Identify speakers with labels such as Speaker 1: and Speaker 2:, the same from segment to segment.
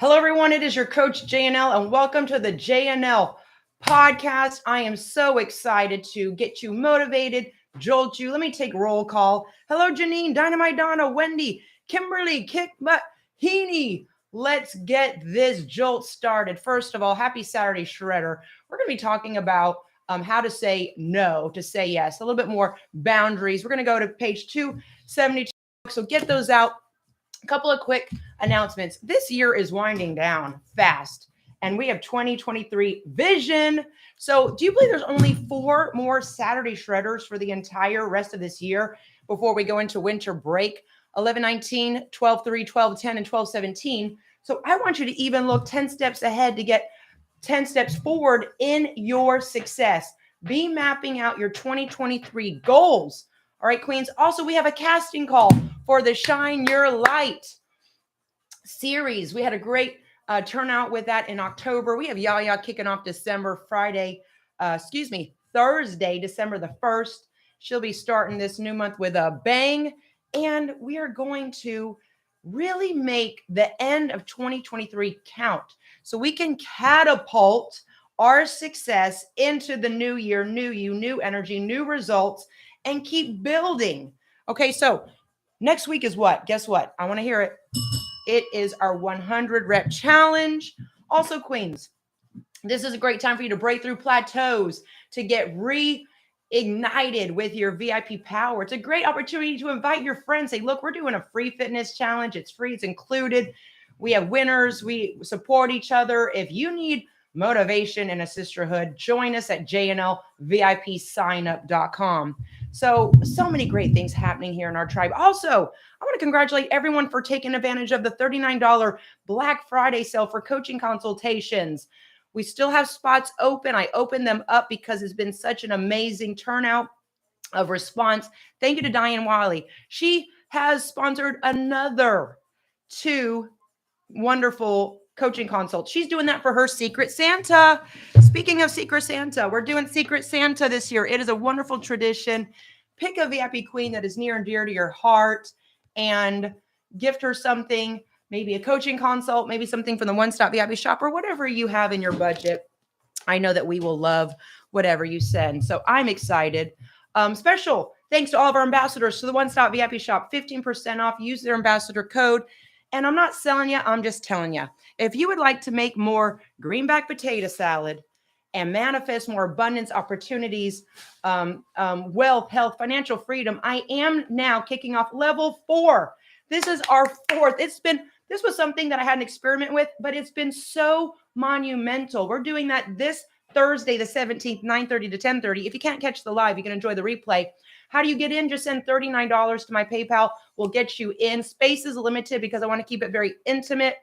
Speaker 1: Hello, everyone. It is your coach, JNL, and welcome to the JNL podcast. I am so excited to get you motivated, jolt you. Let me take roll call. Hello, Janine, Dynamite Donna, Wendy, Kimberly, Kick Butt, Heaney. Let's get this jolt started. First of all, happy Saturday, Shredder. We're going to be talking about how to say no to say yes, a little bit more boundaries. We're going to go to page 272. So get those out. A couple of quick announcements. This year is winding down fast, and we have 2023 vision. So, do you believe there's only 4 more Saturday shredders for the entire rest of this year before we go into winter break? 11/19, 12/3, 12/10, and 12/17. So, I want you to even look 10 steps ahead to get 10 steps forward in your success. Be mapping out your 2023 goals. All right, Queens. Also, we have a casting call for the Shine Your Light series. We had a great turnout with that in October. We have Yaya kicking off Thursday, December the 1st. She'll be starting this new month with a bang. And we are going to really make the end of 2023 count so we can catapult our success into the new year, new you, new energy, new results, and keep building. Okay, so next week is what? Guess what? I want to hear it. It is our 100 rep challenge. Also, Queens, this is a great time for you to break through plateaus, to get reignited with your VIP power. It's a great opportunity to invite your friends. Say, look, we're doing a free fitness challenge. It's free, it's included. We have winners. We support each other. If you need motivation and a sisterhood, join us at jnlvipsignup.com. So many great things happening here in our tribe. Also, I want to congratulate everyone for taking advantage of the $39 Black Friday sale for coaching consultations. We still have spots open. I opened them up because it's been such an amazing turnout of response. Thank you to Diane Wiley. She has sponsored another 2 wonderful coaching consults. She's doing that for her Secret Santa. Speaking of Secret Santa, we're doing Secret Santa this year. It is a wonderful tradition. Pick a VIP queen that is near and dear to your heart and gift her something, maybe a coaching consult, maybe something from the One Stop VIP shop, or whatever you have in your budget. I know that we will love whatever you send. So I'm excited. Special thanks to all of our ambassadors to the One Stop VIP shop, 15% off. Use their ambassador code. And I'm not selling you, I'm just telling you. If you would like to make more greenback potato salad and manifest more abundance, opportunities, wealth, health, financial freedom, I am now kicking off level 4. This is our 4th. This was something that I had an experiment with, but it's been so monumental. We're doing that this Thursday, the 17th, 9:30 to 10:30. If you can't catch the live, you can enjoy the replay. How do you get in? Just send $39 to my PayPal. We'll get you in. Space is limited because I want to keep it very intimate.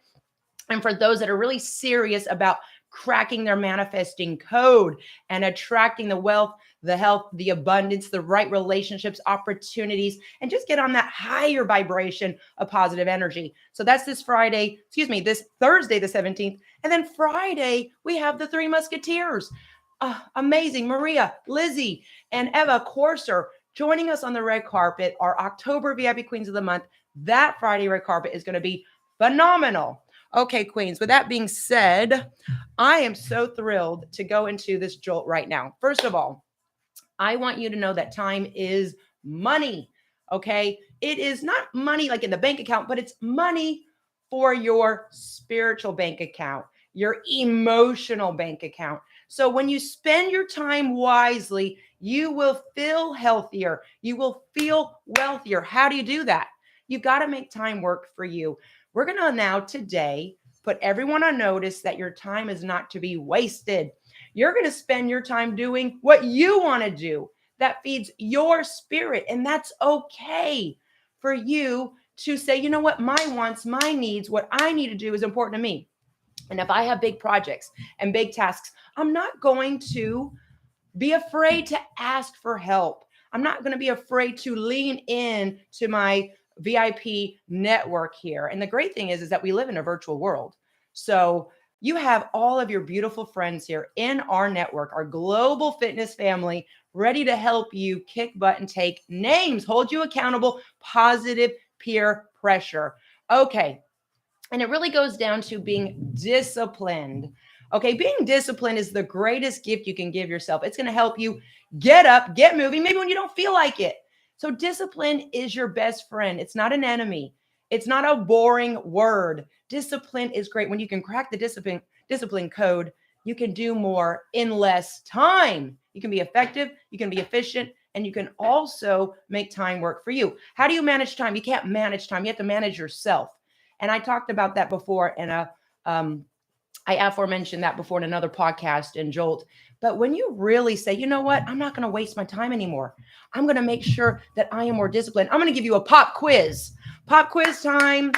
Speaker 1: And for those that are really serious about cracking their manifesting code and attracting the wealth, the health, the abundance, the right relationships, opportunities, and just get on that higher vibration of positive energy. So that's this Thursday, the 17th. And then Friday, we have the 3 Musketeers. Amazing. Maria, Lizzie, and Eva Corser joining us on the red carpet, our October VIP Queens of the Month. That Friday red carpet is going to be phenomenal. Okay, Queens, with that being said, I am so thrilled to go into this jolt right now. First of all, I want you to know that time is money, okay? It is not money like in the bank account, but it's money for your spiritual bank account, your emotional bank account. So when you spend your time wisely, you will feel healthier. You will feel wealthier. How do you do that? You got to make time work for you. We're going to now today put everyone on notice that your time is not to be wasted. You're going to spend your time doing what you want to do that feeds your spirit. And that's okay for you to say, you know what, my wants, my needs, what I need to do is important to me. And if I have big projects and big tasks, I'm not going to be afraid to ask for help. I'm not going to be afraid to lean in to my VIP network here. And the great thing is that we live in a virtual world. So you have all of your beautiful friends here in our network, our global fitness family, ready to help you kick butt and take names, hold you accountable, positive peer pressure. Okay. And it really goes down to being disciplined. Okay, being disciplined is the greatest gift you can give yourself. It's going to help you get up, get moving, maybe when you don't feel like it. So, discipline is your best friend. It's not an enemy, it's not a boring word. Discipline is great. When you can crack the discipline code, you can do more in less time. You can be effective, you can be efficient, and you can also make time work for you. How do you manage time? You can't manage time, you have to manage yourself. And I talked about that before in um, I aforementioned that before in another podcast in Jolt. But when you really say, you know what, I'm not going to waste my time anymore. I'm going to make sure that I am more disciplined. I'm going to give you a pop quiz. Pop quiz time.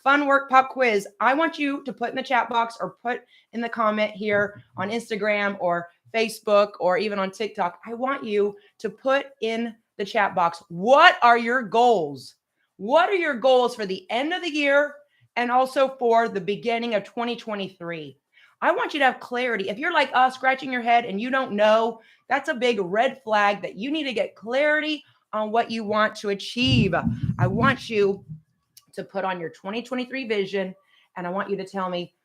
Speaker 1: Fun work pop quiz. I want you to put in the chat box or put in the comment here on Instagram or Facebook or even on TikTok. I want you to put in the chat box, what are your goals? What are your goals for the end of the year and also for the beginning of 2023? I want you to have clarity. If you're like us, scratching your head and you don't know, that's a big red flag that you need to get clarity on what you want to achieve. I want you to put on your 2023 vision and I want you to tell me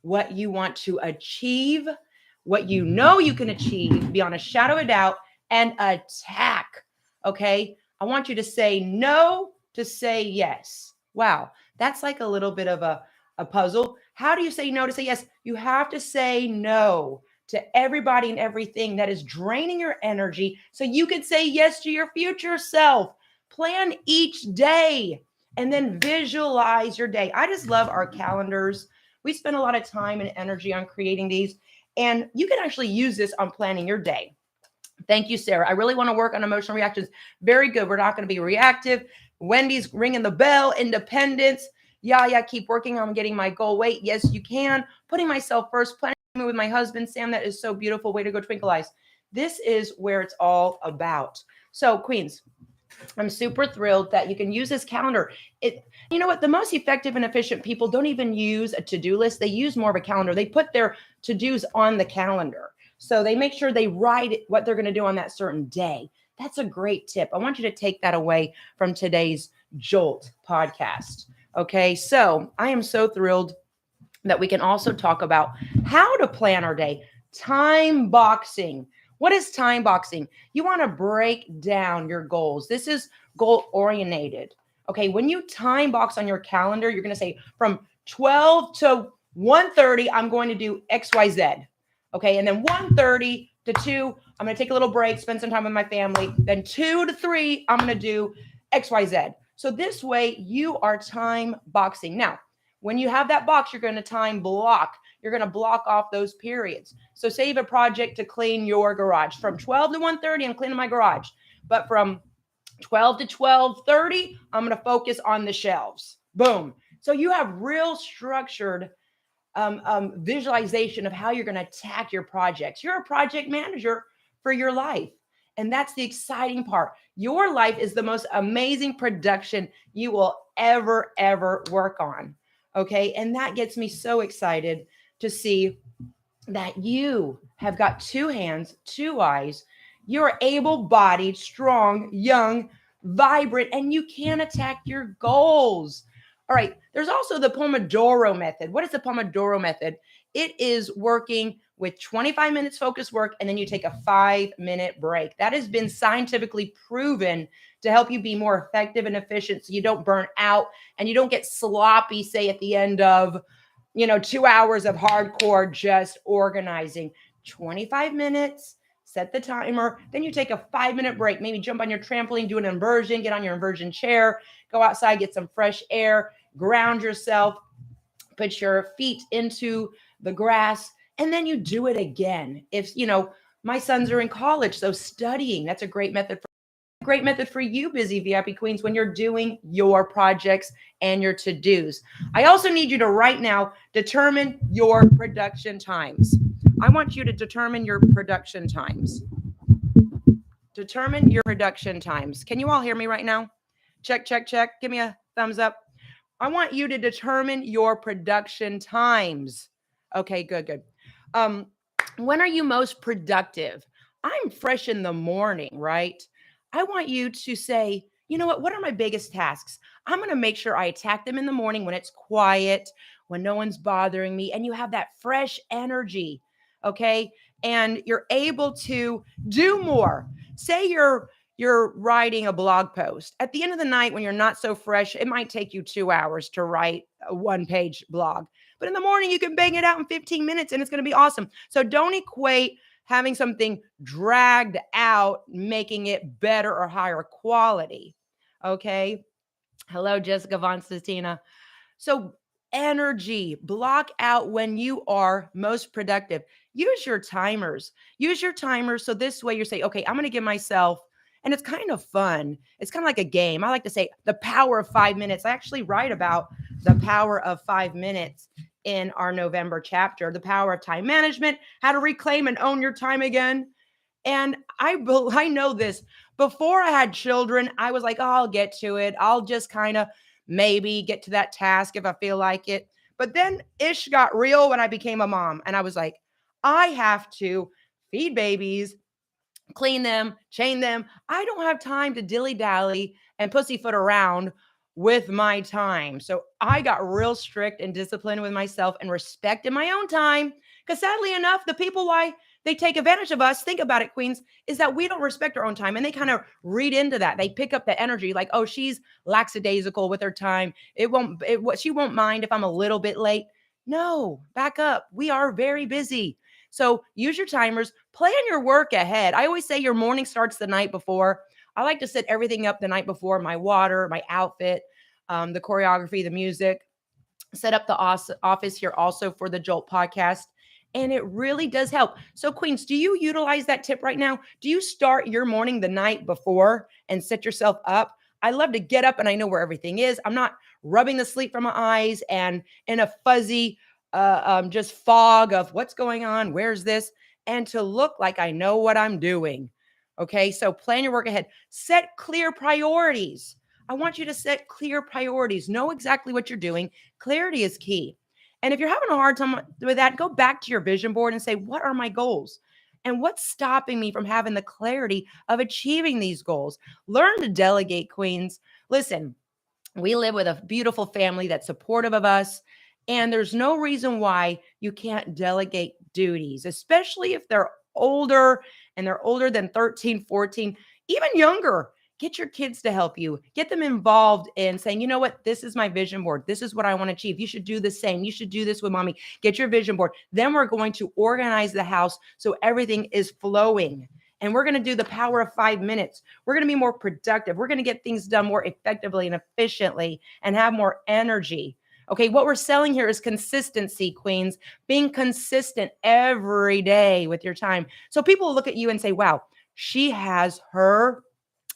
Speaker 1: what you want to achieve, what you know you can achieve beyond a shadow of a doubt, and attack. Okay. I want you to say no to say yes. Wow. That's like a little bit of a puzzle. How do you say no to say yes? You have to say no to everybody and everything that is draining your energy so you can say yes to your future self. Plan each day and then visualize your day. I just love our calendars. We spend a lot of time and energy on creating these, and you can actually use this on planning your day. Thank you, Sarah. I really want to work on emotional reactions. Very good. We're not going to be reactive. Wendy's ringing the bell. Independence. Yeah, keep working on getting my goal weight. Yes, you can. Putting myself first. Planning with my husband, Sam. That is so beautiful. Way to go, Twinkle Eyes. This is where it's all about. So, Queens, I'm super thrilled that you can use this calendar. You know what? The most effective and efficient people don't even use a to-do list. They use more of a calendar. They put their to-dos on the calendar. So they make sure they write what they're going to do on that certain day. That's a great tip. I want you to take that away from today's Jolt podcast. Okay. So I am so thrilled that we can also talk about how to plan our day. Time boxing. What is time boxing? You want to break down your goals. This is goal oriented. Okay, when you time box on your calendar, you're going to say from 12 to 1:30, I'm going to do XYZ. Okay, and then 1:30 to 2, I'm going to take a little break, spend some time with my family. Then 2 to 3, I'm going to do XYZ. So this way you are time boxing. Now, when you have that box, you're going to time block. You're going to block off those periods. So say you have a project to clean your garage. From 12 to 1:30, I'm cleaning my garage. But from 12 to 12:30, I'm going to focus on the shelves. Boom. So you have real structured visualization of how you're going to attack your projects. You're a project manager for your life. And that's the exciting part. Your life is the most amazing production you will ever work on. Okay. And that gets me so excited to see that you have got two hands, two eyes. You're able bodied, strong, young, vibrant, and you can attack your goals. All right. There's also the Pomodoro method. What is the Pomodoro method? It is working with 25 minutes focused work, and then you take a 5-minute break. That has been scientifically proven to help you be more effective and efficient so you don't burn out and you don't get sloppy, say, at the end of 2 hours of hardcore just organizing. 25 minutes, set the timer, then you take a 5-minute break, maybe jump on your trampoline, do an inversion, get on your inversion chair, go outside, get some fresh air, ground yourself, put your feet into the grass, and then you do it again. If, my sons are in college, so studying, that's a great method for you, busy VIP queens, when you're doing your projects and your to-dos. I also need you to right now determine your production times. I want you to determine your production times. Determine your production times. Can you all hear me right now? Check. Give me a thumbs up. I want you to determine your production times. Okay, good. When are you most productive? I'm fresh in the morning, right? I want you to say, you know what are my biggest tasks? I'm going to make sure I attack them in the morning when it's quiet, when no one's bothering me, and you have that fresh energy. Okay. And you're able to do more. Say you're writing a blog post. At the end of the night, when you're not so fresh, it might take you 2 hours to write a one-page blog. But in the morning, you can bang it out in 15 minutes and it's going to be awesome. So don't equate having something dragged out, making it better or higher quality. Okay. Hello, Jessica Von Sestina. So, energy, block out when you are most productive. Use your timers. Use your timers. So, this way you're saying, okay, I'm going to give myself, and it's kind of fun. It's kind of like a game. I like to say the power of 5 minutes. I actually write about the power of 5 minutes in our November chapter, the power of time management, how to reclaim and own your time again. And I know this. Before I had children, I was like, oh, I'll get to it. I'll just kind of maybe get to that task if I feel like it. But then ish got real when I became a mom. And I was like, I have to feed babies, clean them, chain them. I don't have time to dilly dally and pussyfoot around with my time. So I got real strict and disciplined with myself and respected my own time. Because sadly enough, the people why they take advantage of us, think about it, Queens, is that we don't respect our own time. And they kind of read into that. They pick up the energy like, oh, she's lackadaisical with her time. She won't mind if I'm a little bit late. No, back up. We are very busy. So use your timers, plan your work ahead. I always say your morning starts the night before. I like to set everything up the night before, my water, my outfit, the choreography, the music, set up the office here also for the Jolt podcast. And it really does help. So, Queens, do you utilize that tip right now? Do you start your morning the night before and set yourself up? I love to get up and I know where everything is. I'm not rubbing the sleep from my eyes and in a fuzzy, just fog of what's going on, where's this, and to look like I know what I'm doing. Okay, so plan your work ahead. Set clear priorities. I want you to set clear priorities. Know exactly what you're doing. Clarity is key. And if you're having a hard time with that, go back to your vision board and say, what are my goals? And what's stopping me from having the clarity of achieving these goals? Learn to delegate, Queens. Listen, we live with a beautiful family that's supportive of us. And there's no reason why you can't delegate duties, especially if they're older and they're older than 13, 14, even younger. Get your kids to help you. Get them involved in saying, you know what, this is my vision board. This is what I want to achieve. You should do the same. You should do this with mommy. Get your vision board. Then we're going to organize the house so everything is flowing. And we're going to do the power of 5 minutes. We're going to be more productive. We're going to get things done more effectively and efficiently and have more energy. Okay, what we're selling here is consistency, Queens, being consistent every day with your time. So people look at you and say, wow, she has her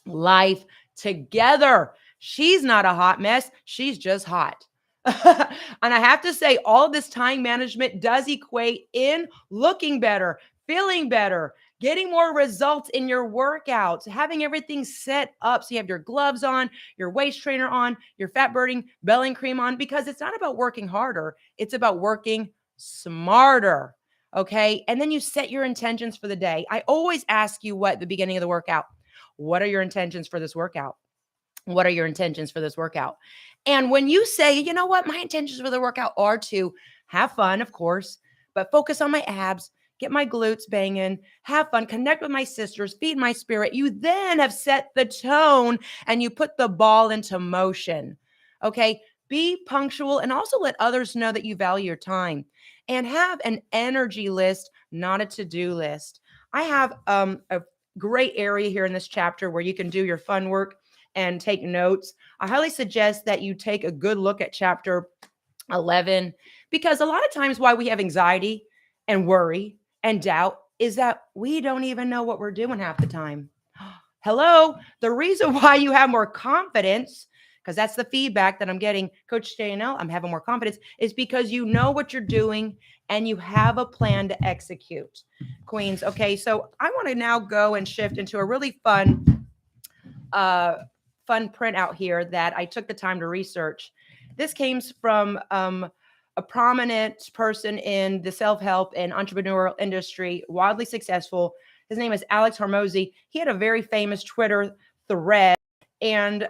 Speaker 1: life together. She's not a hot mess. She's just hot. And I have to say, all this time management does equate in looking better, feeling better, getting more results in your workouts, having everything set up. So you have your gloves on, your waist trainer on, your fat burning belly cream on, because it's not about working harder. It's about working smarter. Okay. And then you set your intentions for the day. I always ask you what at the beginning of the workout. What are your intentions for this workout? What are your intentions for this workout? And when you say, you know what, my intentions for the workout are to have fun, of course, but focus on my abs, get my glutes banging, have fun, connect with my sisters, feed my spirit. You then have set the tone and you put the ball into motion. Okay. Be punctual and also let others know that you value your time and have an energy list, not a to-do list. I have a great area here in this chapter where you can do your fun work and take notes. I highly suggest that you take a good look at chapter 11, because a lot of times why we have anxiety and worry and doubt is that we don't even know what we're doing half the time. Hello, the reason why you have more confidence, because that's the feedback that I'm getting, Coach JNL, I'm having more confidence, is because you know what you're doing and you have a plan to execute. Queens, okay, so I want to now go and shift into a really fun printout here that I took the time to research. This came from a prominent person in the self-help and entrepreneurial industry, wildly successful. His name is Alex Hormozy. He had a very famous Twitter thread, and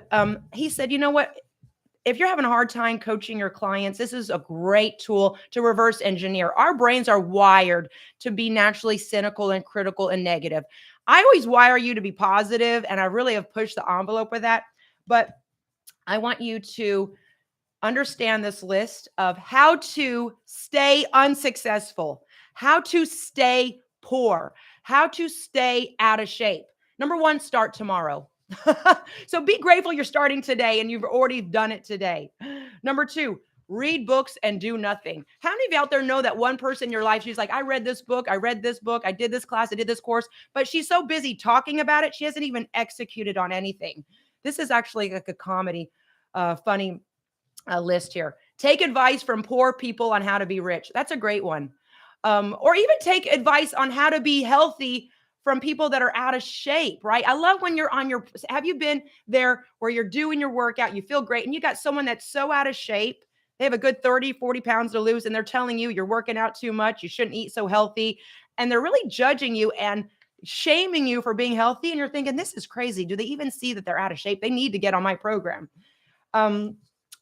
Speaker 1: he said, you know what? If you're having a hard time coaching your clients, this is a great tool to reverse engineer. Our brains are wired to be naturally cynical and critical and negative. I always wire you to be positive, and I really have pushed the envelope with that. But I want you to understand this list of how to stay unsuccessful, how to stay poor, how to stay out of shape. Number one, start tomorrow. So be grateful you're starting today and you've already done it today. Number two, read books and do nothing. How many of you out there know that one person in your life, she's like, I read this book, I read this book, I did this class, I did this course, but she's so busy talking about it, she hasn't even executed on anything. This is actually like a comedy, funny list here. Take advice from poor people on how to be rich. That's a great one. Or even take advice on how to be healthy from people that are out of shape, right? I love when you're on your, have you been there where you're doing your workout, you feel great, and you got someone that's so out of shape, they have a good 30, 40 pounds to lose, and they're telling you you're working out too much, you shouldn't eat so healthy, and they're really judging you and shaming you for being healthy, and you're thinking, this is crazy. Do they even see that they're out of shape? They need to get on my program.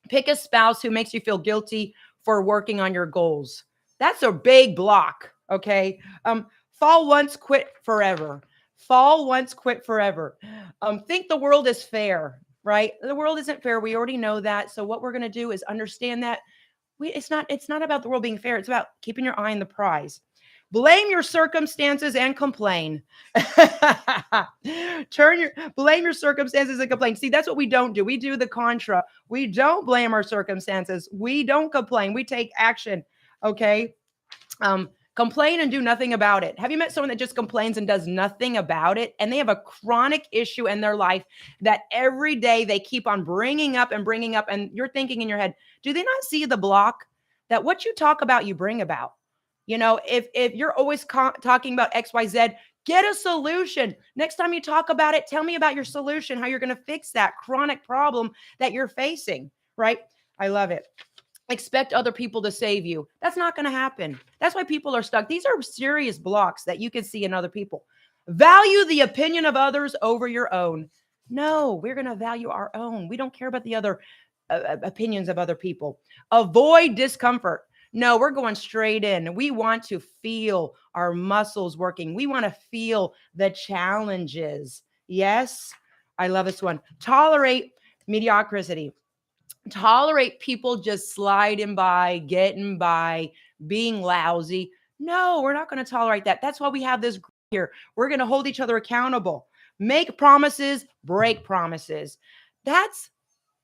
Speaker 1: Pick a spouse who makes you feel guilty for working on your goals. That's a big block, okay? Fall once, quit forever. Fall once, quit forever. Think the world is fair, right? The world isn't fair. We already know that. So what we're going to do is understand that it's not about the world being fair. It's about keeping your eye on the prize. Blame your circumstances and complain. Blame your circumstances and complain. See, that's what we don't do. We do the contra. We don't blame our circumstances. We don't complain. We take action. Okay. Complain and do nothing about it. Have you met someone that just complains and does nothing about it? And they have a chronic issue in their life that every day they keep on bringing up. And you're thinking in your head, do they not see the block that what you talk about, you bring about? You know, if you're always talking about XYZ, get a solution. Next time you talk about it, tell me about your solution, how you're going to fix that chronic problem that you're facing, right? I love it. Expect other people to save you. That's not going to happen. That's why people are stuck. These are serious blocks that you can see in other people. Value the opinion of others over your own. No, we're going to value our own. We don't care about the other opinions of other people. Avoid discomfort. No, we're going straight in. We want to feel our muscles working. We want to feel the challenges. Yes, I love this one. Tolerate mediocrity. Tolerate people just sliding by, getting by, being lousy. No, we're not going to tolerate that. That's why we have this group here. We're going to hold each other accountable. Make promises, break promises. That's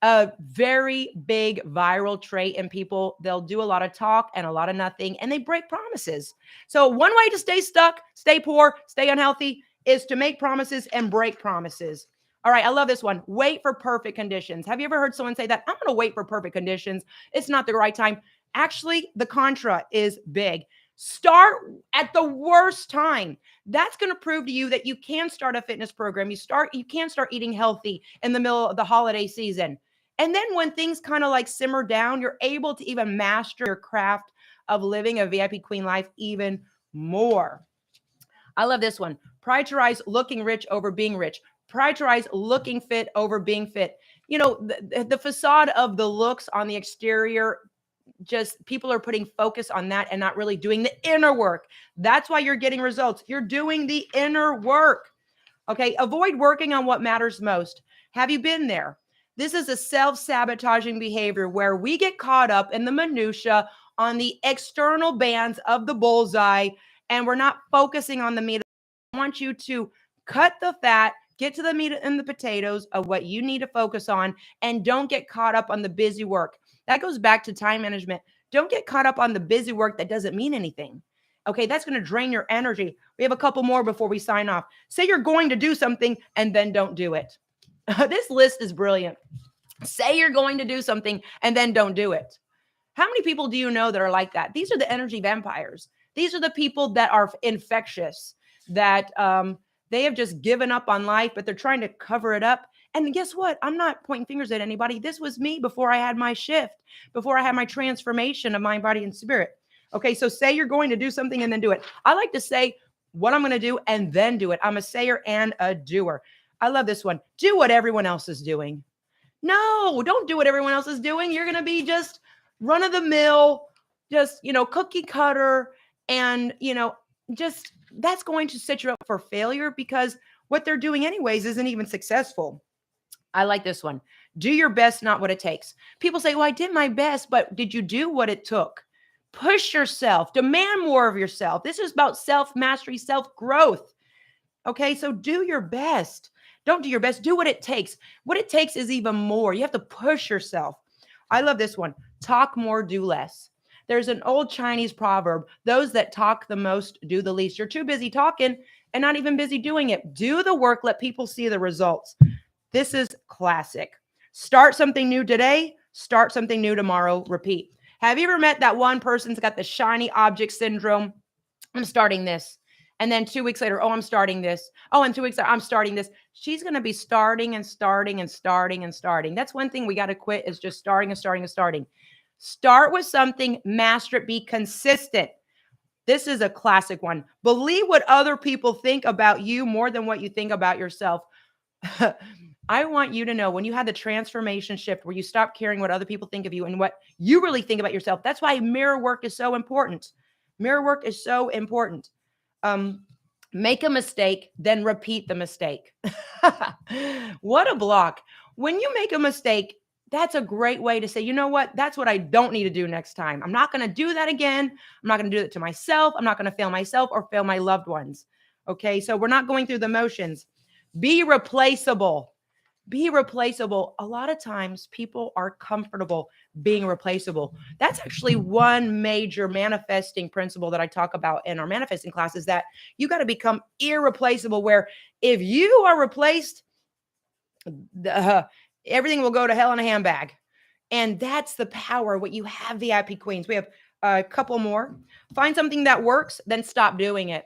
Speaker 1: a very big viral trait in people. They'll do a lot of talk and a lot of nothing, and they break promises. So one way to stay stuck, stay poor, stay unhealthy is to make promises and break promises. All right, I love this one. Wait for perfect conditions. Have you ever heard someone say that? I'm going to wait for perfect conditions. It's not the right time. Actually, the contra is big. Start at the worst time. That's going to prove to you that you can start a fitness program. You can start eating healthy in the middle of the holiday season. And then when things kind of like simmer down, you're able to even master your craft of living a VIP queen life even more. I love this one. Prioritize looking rich over being rich. Prioritize looking fit over being fit. You know, the facade of the looks on the exterior, just people are putting focus on that and not really doing the inner work. That's why you're getting results. You're doing the inner work. Okay. Avoid working on what matters most. Have you been there? This is a self-sabotaging behavior where we get caught up in the minutia on the external bands of the bullseye, and we're not focusing on the meat. I want you to cut the fat, get to the meat and the potatoes of what you need to focus on, and don't get caught up on the busy work. That goes back to time management. Don't get caught up on the busy work that doesn't mean anything. Okay, that's going to drain your energy. We have a couple more before we sign off. Say you're going to do something and then don't do it. This list is brilliant. Say you're going to do something and then don't do it. How many people do you know that are like that? These are the energy vampires. These are the people that are infectious, that they have just given up on life, but they're trying to cover it up. And guess what? I'm not pointing fingers at anybody. This was me before I had my shift, before I had my transformation of mind, body, and spirit. Okay, so say you're going to do something and then do it. I like to say what I'm going to do and then do it. I'm a sayer and a doer. I love this one. Do what everyone else is doing. No, don't do what everyone else is doing. You're going to be just run of the mill, just, cookie cutter. And, just that's going to set you up for failure because what they're doing, anyways, isn't even successful. I like this one. Do your best, not what it takes. People say, well, I did my best, but did you do what it took? Push yourself, demand more of yourself. This is about self mastery, self growth. Okay, so do your best. Don't do your best. Do what it takes. What it takes is even more. You have to push yourself. I love this one. Talk more, do less. There's an old Chinese proverb, those that talk the most do the least. You're too busy talking and not even busy doing it. Do the work, let people see the results. This is classic. Start something new today, start something new tomorrow, repeat. Have you ever met that one person that's got the shiny object syndrome? I'm starting this. And then 2 weeks later, oh, I'm starting this. Oh, and 2 weeks later, I'm starting this. She's going to be starting and starting and starting and starting. That's one thing we got to quit is just starting and starting and starting. Start with something, master it, be consistent. This is a classic one. Believe what other people think about you more than what you think about yourself. I want you to know when you had the transformation shift where you stop caring what other people think of you and what you really think about yourself. That's why mirror work is so important. Mirror work is so important. Make a mistake, then repeat the mistake. What a block. When you make a mistake, that's a great way to say, you know what? That's what I don't need to do next time. I'm not going to do that again. I'm not going to do it to myself. I'm not going to fail myself or fail my loved ones. Okay. So we're not going through the motions. Be replaceable. Be replaceable. A lot of times people are comfortable being replaceable. That's actually one major manifesting principle that I talk about in our manifesting class is that you got to become irreplaceable, where if you are replaced, everything will go to hell in a handbag. And that's the power. What you have, VIP queens. We have a couple more. Find something that works, then stop doing it.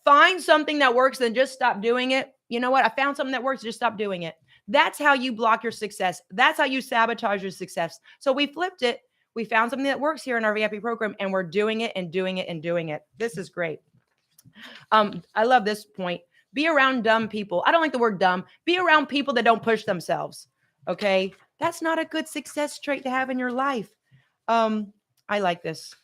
Speaker 1: Find something that works, then just stop doing it. You know what? I found something that works, just stop doing it. That's how you block your success. That's how you sabotage your success. So we flipped it. We found something that works here in our VIP program, and we're doing it and doing it and doing it. This is great. I love this point. Be around dumb people. I don't like the word dumb. Be around people that don't push themselves. Okay. That's not a good success trait to have in your life. I like this.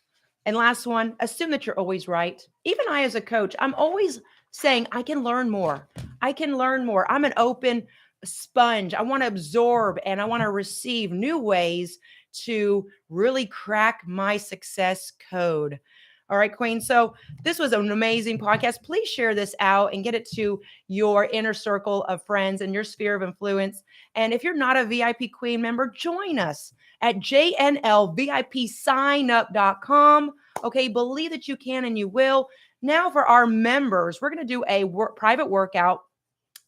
Speaker 1: And last one, assume that you're always right. Even I, as a coach, I'm always saying, I can learn more. I can learn more. I'm an open sponge. I want to absorb and I want to receive new ways to really crack my success code. All right, Queen. So this was an amazing podcast. Please share this out and get it to your inner circle of friends and your sphere of influence. And if you're not a VIP Queen member, join us at jnlvipsignup.com. Okay, believe that you can and you will. Now for our members, we're going to do a private workout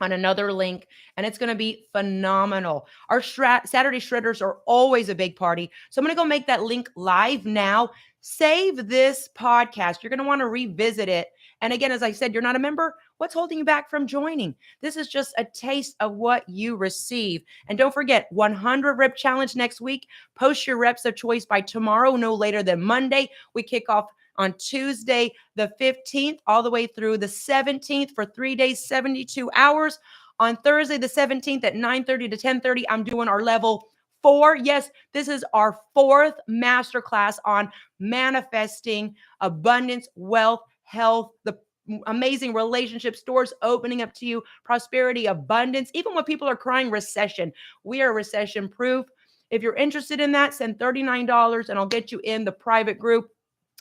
Speaker 1: on another link, and it's going to be phenomenal. Our Saturday Shredders are always a big party. So I'm going to go make that link live now. Save this podcast. You're going to want to revisit it. And again, as I said, you're not a member. What's holding you back from joining? This is just a taste of what you receive. And don't forget, 100 rep challenge next week. Post your reps of choice by tomorrow, no later than Monday. We kick off on Tuesday, the 15th, all the way through the 17th for 3 days, 72 hours. On Thursday, the 17th at 9:30 to 10:30, I'm doing our level 4. Yes, this is our 4th masterclass on manifesting abundance, wealth, health, the amazing relationships, doors opening up to you, prosperity, abundance. Even when people are crying recession, we are recession proof. If you're interested in that, send $39 and I'll get you in the private group.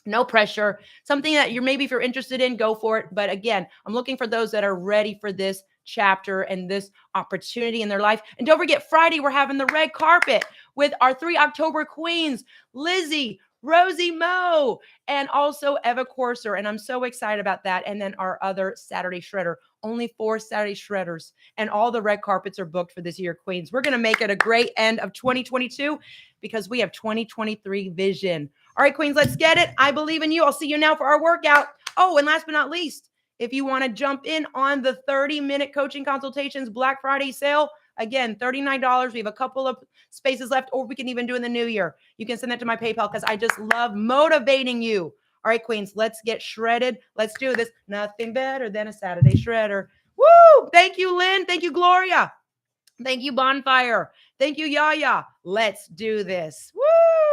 Speaker 1: No pressure. Something that if you're interested in, go for it. But again, I'm looking for those that are ready for this chapter and this opportunity in their life. And don't forget, Friday, we're having the red carpet with our 3 October queens, Lizzie, Rosie Moe, and also Eva Corser. And I'm so excited about that. And then our other Saturday Shredder, only 4 Saturday Shredders. And all the red carpets are booked for this year, queens. We're going to make it a great end of 2022 because we have 2023 vision. All right, queens, let's get it. I believe in you. I'll see you now for our workout. Oh, and last but not least, if you want to jump in on the 30-minute coaching consultations Black Friday sale, again, $39. We have a couple of spaces left, or we can even do in the new year. You can send that to my PayPal because I just love motivating you. All right, queens, let's get shredded. Let's do this. Nothing better than a Saturday Shredder. Woo! Thank you, Lynn. Thank you, Gloria. Thank you, Bonfire. Thank you, Yaya. Let's do this. Woo!